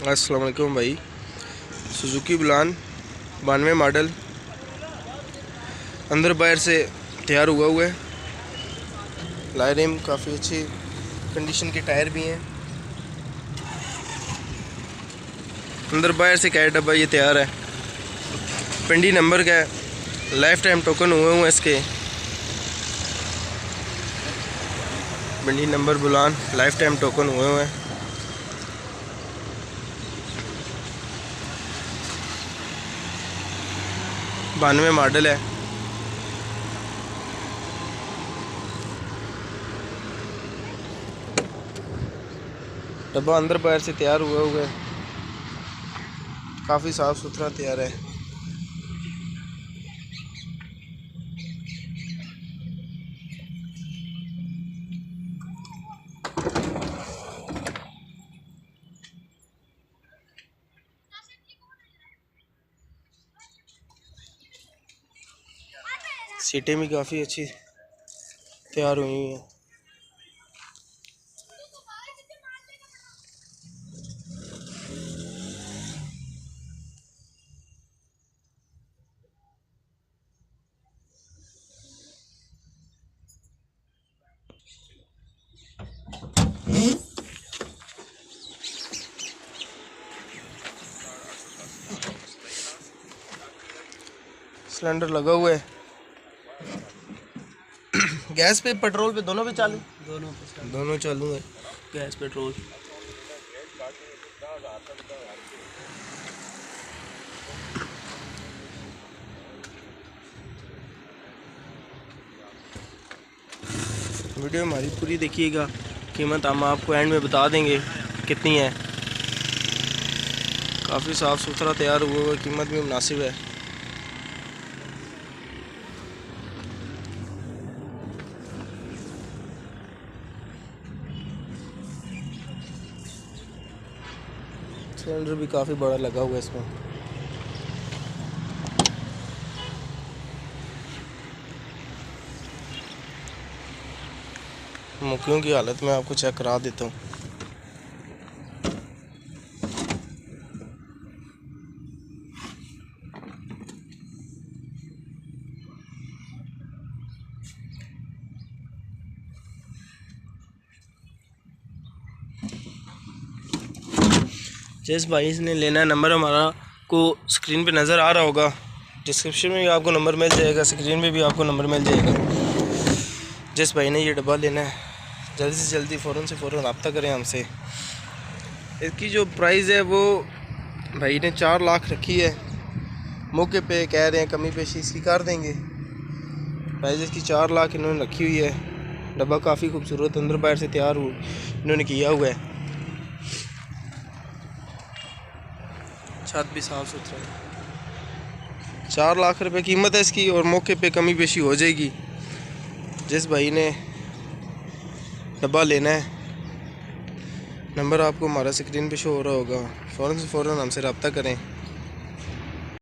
अस्सलाम वालेकुम भाई। सुजुकी बुलान 92 मॉडल अंदर बाहर से तैयार हुआ है। लाइरिम काफ़ी अच्छी कंडीशन के टायर भी हैं। अंदर बाहर से कैट डब्बा ये तैयार है। पिंडी नंबर का है। लाइफ टाइम टोकन हुए हैं इसके। पिंडी नंबर बुलान लाइफ टाइम टोकन हुए हैं। 92 मॉडल है। डब्बा अंदर बाहर से तैयार हुआ है। काफ़ी साफ़ सुथरा तैयार है। सीटें भी काफ़ी अच्छी तैयार हुई हैं। सिलेंडर लगा हुआ है। गैस पे पेट्रोल पे दोनों पे चालू? दोनों चालू है। गैस पेट्रोल वीडियो हमारी पूरी देखिएगा। कीमत हम आपको एंड में बता देंगे कितनी है। काफ़ी साफ़ सुथरा तैयार हुआ है। कीमत भी मुनासिब है। सिलेंडर भी काफ़ी बड़ा लगा हुआ है इसमें। मुक्कियों की हालत में आपको चेक करा देता हूँ। जिस भाई ने लेना है नंबर हमारा को स्क्रीन पे नज़र आ रहा होगा। डिस्क्रिप्शन में भी आपको नंबर मिल जाएगा, स्क्रीन में भी आपको नंबर मिल जाएगा। जिस भाई ने ये डब्बा लेना है जल्दी से जल्दी फ़ौरन से फ़ौरन रब्ता करें हमसे। इसकी जो प्राइस है वो भाई ने 4 लाख रखी है। मौके पे कह रहे हैं कमी पेशी इसकी कर देंगे। प्राइस इसकी 4 लाख इन्होंने रखी हुई है। डब्बा काफ़ी खूबसूरत अंदर बाहर से तैयार इन्होंने किया हुआ है। छत भी साफ़ सुथरा है। 4 लाख रुपए कीमत है इसकी और मौके पे कमी पेशी हो जाएगी। जिस भाई ने डब्बा लेना है नंबर आपको हमारा स्क्रीन पे शो हो रहा होगा। फ़ौरन से फ़ौरन हमसे रब्ता करें।